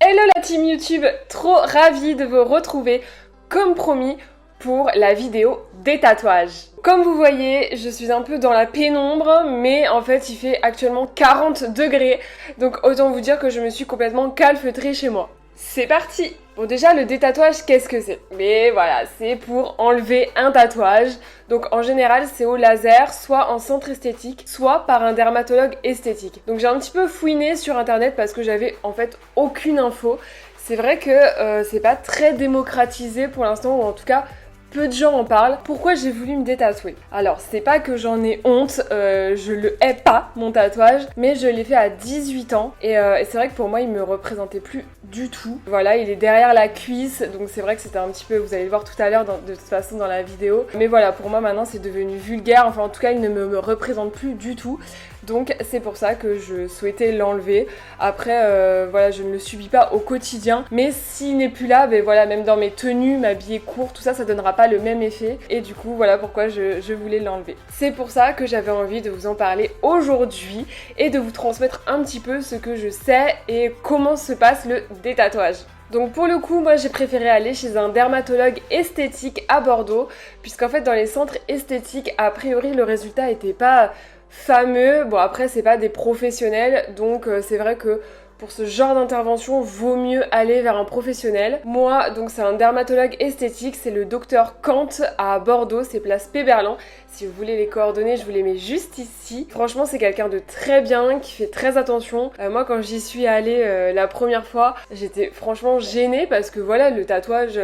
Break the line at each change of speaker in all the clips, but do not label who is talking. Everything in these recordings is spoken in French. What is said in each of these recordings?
Hello la team YouTube, trop ravie de vous retrouver comme promis pour la vidéo des tatouages. Comme vous voyez, je suis un peu dans la pénombre, mais en fait il fait actuellement 40 degrés, donc autant vous dire que je me suis complètement calfeutrée chez moi. C'est parti! Bon déjà le détatouage qu'est-ce que c'est? Mais voilà, c'est pour enlever un tatouage. Donc en général c'est au laser, soit en centre esthétique, soit par un dermatologue esthétique. Donc j'ai un petit peu fouiné sur internet parce que j'avais en fait aucune info. C'est vrai que c'est pas très démocratisé pour l'instant, ou en tout cas peu de gens en parlent. Pourquoi j'ai voulu me détatouer? Alors, c'est pas que j'en ai honte, je le hais pas, mon tatouage, mais je l'ai fait à 18 ans, et c'est vrai que pour moi, il me représentait plus du tout. Voilà, il est derrière la cuisse, donc c'est vrai que c'était un petit peu, vous allez le voir tout à l'heure de toute façon dans la vidéo, mais voilà, pour moi maintenant, c'est devenu vulgaire, enfin en tout cas, il ne me représente plus du tout. Donc c'est pour ça que je souhaitais l'enlever. Après, voilà, je ne le subis pas au quotidien. Mais s'il n'est plus là, ben voilà, même dans mes tenues, m'habiller court, tout ça, ça donnera pas le même effet. Et du coup, voilà pourquoi je voulais l'enlever. C'est pour ça que j'avais envie de vous en parler aujourd'hui et de vous transmettre un petit peu ce que je sais et comment se passe le détatouage. Donc pour le coup, moi j'ai préféré aller chez un dermatologue esthétique à Bordeaux, puisqu'en fait dans les centres esthétiques, a priori le résultat était pas fameux. Bon après c'est pas des professionnels, donc c'est vrai que pour ce genre d'intervention, vaut mieux aller vers un professionnel. Moi, donc c'est un dermatologue esthétique, c'est le docteur Kant à Bordeaux, c'est place Péberlan. Si vous voulez les coordonnées, je vous les mets juste ici. Franchement, c'est quelqu'un de très bien, qui fait très attention. Moi, quand j'y suis allée la première fois, j'étais franchement gênée parce que voilà, le tatouage,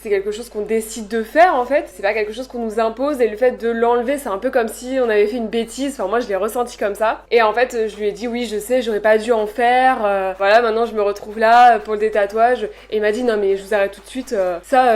c'est quelque chose qu'on décide de faire en fait. C'est pas quelque chose qu'on nous impose, et le fait de l'enlever, c'est un peu comme si on avait fait une bêtise. Enfin, moi, je l'ai ressenti comme ça. Et en fait, je lui ai dit oui, je sais, j'aurais pas dû en faire. Voilà, maintenant je me retrouve là pour le détatouage, et il m'a dit non mais je vous arrête tout de suite,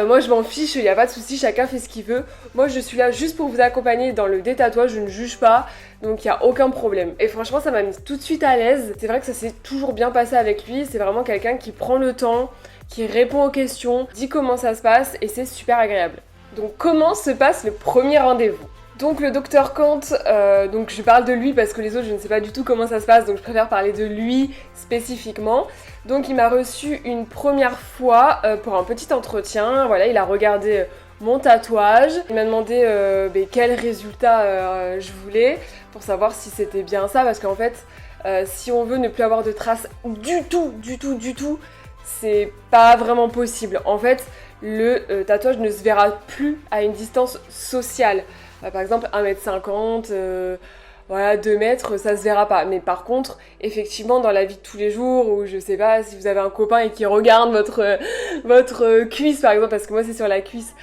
moi je m'en fiche, il n'y a pas de souci, chacun fait ce qu'il veut. Moi je suis là juste pour vous accompagner dans le détatouage, je ne juge pas, donc il n'y a aucun problème. Et franchement ça m'a mis tout de suite à l'aise. C'est vrai que ça s'est toujours bien passé avec lui, c'est vraiment quelqu'un qui prend le temps, qui répond aux questions, dit comment ça se passe, et c'est super agréable. Donc comment se passe le premier rendez-vous? Donc le docteur Kant, donc je parle de lui parce que les autres je ne sais pas du tout comment ça se passe, donc je préfère parler de lui spécifiquement. Donc il m'a reçu une première fois pour un petit entretien, voilà, il a regardé mon tatouage, il m'a demandé quel résultat je voulais pour savoir si c'était bien ça, parce qu'en fait si on veut ne plus avoir de traces du tout, c'est pas vraiment possible. En fait le tatouage ne se verra plus à une distance sociale. Par exemple 1m50, voilà, 2 mètres, ça se verra pas. Mais par contre, effectivement, dans la vie de tous les jours, ou je sais pas, si vous avez un copain et qui regarde votre cuisse, par exemple, parce que moi c'est sur la cuisse,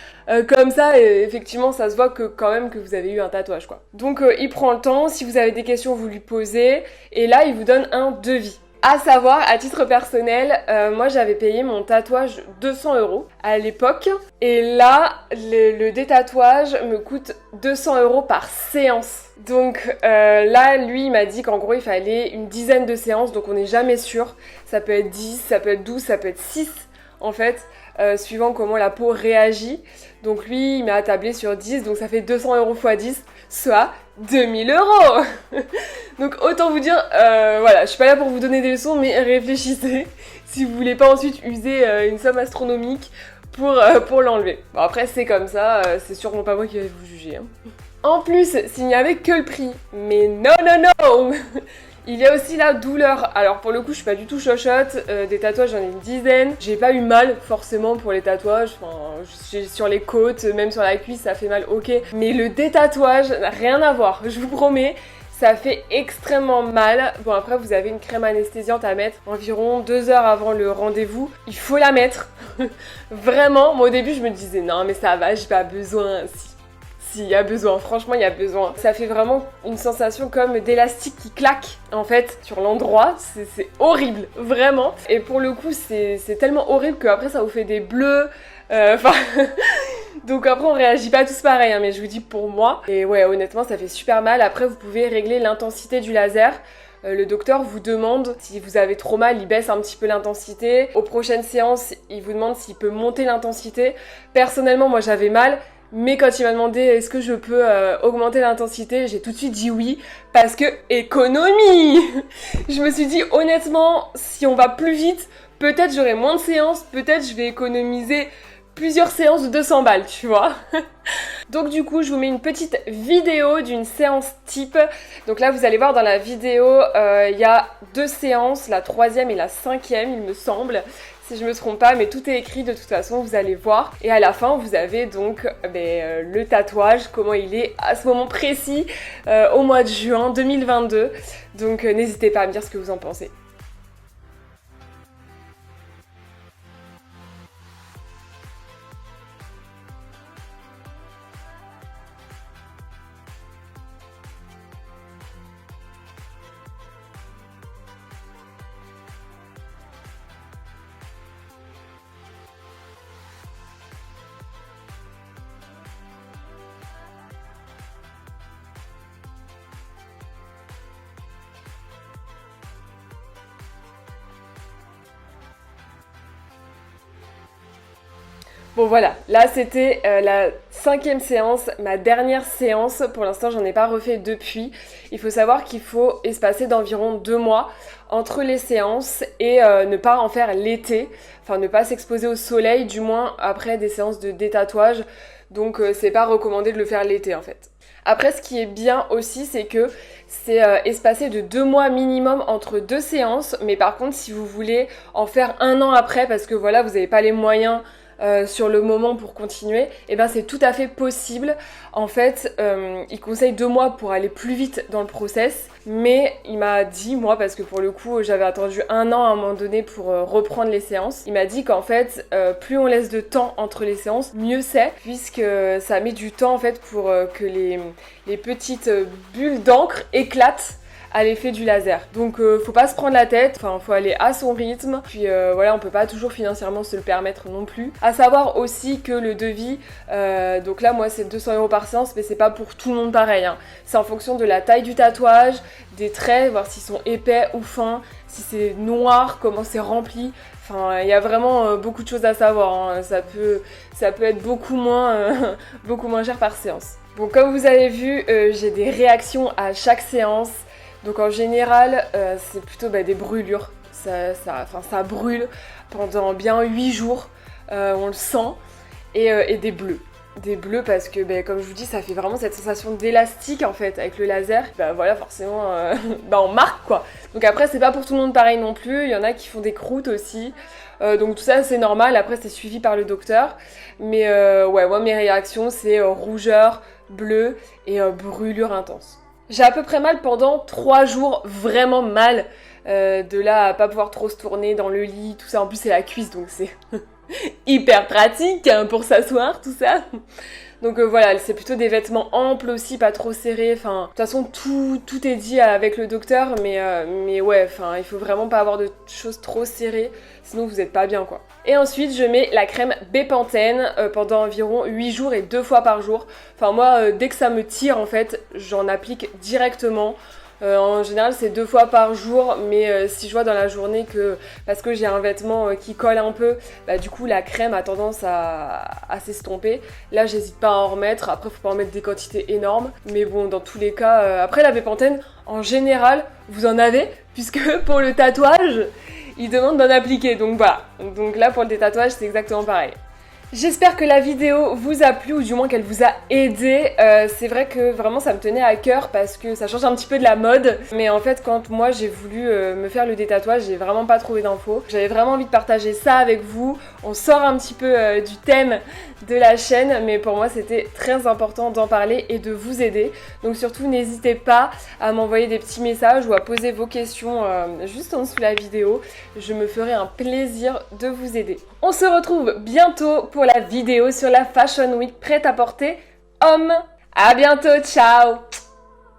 comme ça, effectivement, ça se voit que quand même que vous avez eu un tatouage, quoi. Donc il prend le temps, si vous avez des questions, vous lui posez, et là, il vous donne un devis. À savoir, à titre personnel, moi j'avais payé mon tatouage 200 € à l'époque, et là le détatouage me coûte 200 € par séance. Donc là lui il m'a dit qu'en gros il fallait une dizaine de séances, donc on n'est jamais sûr. Ça peut être 10, ça peut être 12, ça peut être 6 en fait, suivant comment la peau réagit. Donc lui il m'a tablé sur 10, donc ça fait 200 € x 10, soit 2000 €. Donc autant vous dire, voilà, je suis pas là pour vous donner des leçons, mais réfléchissez si vous voulez pas ensuite user une somme astronomique pour l'enlever. Bon après c'est comme ça, c'est sûrement pas moi qui vais vous juger. Hein. En plus, s'il n'y avait que le prix, mais non il y a aussi la douleur. Alors pour le coup je suis pas du tout chochotte, des tatouages j'en ai une dizaine. J'ai pas eu mal forcément pour les tatouages, enfin sur les côtes, même sur la cuisse ça fait mal, ok. Mais le détatouage n'a rien à voir, je vous promets. Ça fait extrêmement mal. Bon après vous avez une crème anesthésiante à mettre environ 2 heures avant le rendez-vous. Il faut la mettre. Vraiment, moi au début je me disais non mais ça va, j'ai pas besoin. Si, il y a besoin, franchement il y a besoin. Ça fait vraiment une sensation comme d'élastique qui claque en fait sur l'endroit, c'est horrible, vraiment. Et pour le coup c'est tellement horrible qu'après ça vous fait des bleus, donc après on réagit pas tous pareil, hein, mais je vous dis pour moi. Et ouais honnêtement ça fait super mal. Après vous pouvez régler l'intensité du laser. Le docteur vous demande si vous avez trop mal, il baisse un petit peu l'intensité. Aux prochaines séances, il vous demande s'il peut monter l'intensité. Personnellement, moi j'avais mal, Mais quand il m'a demandé est-ce que je peux augmenter l'intensité, j'ai tout de suite dit oui, parce que économie. Je me suis dit honnêtement, si on va plus vite, peut-être j'aurai moins de séances, peut-être je vais économiser plusieurs séances de 200 balles, tu vois. Donc du coup, je vous mets une petite vidéo d'une séance type. Donc là, vous allez voir dans la vidéo, il y a 2 séances, la 3e et la 5e, il me semble. Si je me trompe pas, mais tout est écrit de toute façon, vous allez voir. Et à la fin, vous avez donc le tatouage, comment il est à ce moment précis, au mois de juin 2022. Donc n'hésitez pas à me dire ce que vous en pensez. Bon voilà, là c'était la 5e séance, ma dernière séance. Pour l'instant, j'en ai pas refait depuis. Il faut savoir qu'il faut espacer d'environ 2 mois entre les séances et ne pas en faire l'été. Enfin, ne pas s'exposer au soleil, du moins après des séances de détatouage. Donc c'est pas recommandé de le faire l'été en fait. Après, ce qui est bien aussi, c'est que c'est espacé de 2 mois minimum entre 2 séances. Mais par contre, si vous voulez en faire 1 an après, parce que voilà, vous n'avez pas les moyens sur le moment pour continuer, et ben c'est tout à fait possible. En fait, il conseille 2 mois pour aller plus vite dans le process, mais il m'a dit, moi, parce que pour le coup j'avais attendu 1 an à un moment donné pour reprendre les séances, il m'a dit qu'en fait plus on laisse de temps entre les séances, mieux c'est, puisque ça met du temps en fait pour que les petites bulles d'encre éclatent à l'effet du laser. Donc faut pas se prendre la tête, enfin faut aller à son rythme, puis voilà, on peut pas toujours financièrement se le permettre non plus. À savoir aussi que le devis, donc là moi c'est 200 € par séance, mais c'est pas pour tout le monde pareil, hein. C'est en fonction de la taille du tatouage, des traits, voir s'ils sont épais ou fins, si c'est noir, comment c'est rempli. Enfin, il y a vraiment beaucoup de choses à savoir, hein. Ça peut être beaucoup moins cher par séance. Bon, comme vous avez vu, j'ai des réactions à chaque séance. Donc en général, c'est plutôt des brûlures. Ça brûle pendant bien 8 jours, on le sent. Et des bleus. Des bleus parce que, comme je vous dis, ça fait vraiment cette sensation d'élastique en fait avec le laser. Voilà, forcément, on marque quoi. Donc après, c'est pas pour tout le monde pareil non plus. Il y en a qui font des croûtes aussi. Donc tout ça, c'est normal. Après, c'est suivi par le docteur. Mais ouais, moi, mes réactions, c'est rougeur, bleu et brûlure intense. J'ai à peu près mal pendant 3 jours, vraiment mal. De là à pas pouvoir trop se tourner dans le lit, tout ça. En plus, c'est la cuisse, donc c'est hyper pratique hein, pour s'asseoir, tout ça. Donc voilà, c'est plutôt des vêtements amples aussi, pas trop serrés. Enfin, de toute façon, tout est dit avec le docteur, mais ouais, enfin, il faut vraiment pas avoir de choses trop serrées, sinon vous êtes pas bien quoi. Et ensuite, je mets la crème Bepanthen pendant environ 8 jours et 2 fois par jour. Enfin moi, dès que ça me tire en fait, j'en applique directement. En général c'est 2 fois par jour, mais si je vois dans la journée que, parce que j'ai un vêtement qui colle un peu, du coup la crème a tendance à s'estomper. Là j'hésite pas à en remettre, après faut pas en mettre des quantités énormes, mais bon dans tous les cas, après la Bepanthen en général vous en avez, puisque pour le tatouage il demande d'en appliquer, donc voilà. Donc là pour le détatouage c'est exactement pareil. J'espère que la vidéo vous a plu ou du moins qu'elle vous a aidé. C'est vrai que vraiment ça me tenait à cœur parce que ça change un petit peu de la mode. Mais en fait quand moi j'ai voulu me faire le détatouage, j'ai vraiment pas trouvé d'infos. J'avais vraiment envie de partager ça avec vous. On sort un petit peu du thème de la chaîne, mais pour moi c'était très important d'en parler et de vous aider. Donc surtout n'hésitez pas à m'envoyer des petits messages ou à poser vos questions juste en dessous de la vidéo. Je me ferai un plaisir de vous aider. On se retrouve bientôt pour la vidéo sur la Fashion Week prête-à-porter homme. À bientôt, ciao!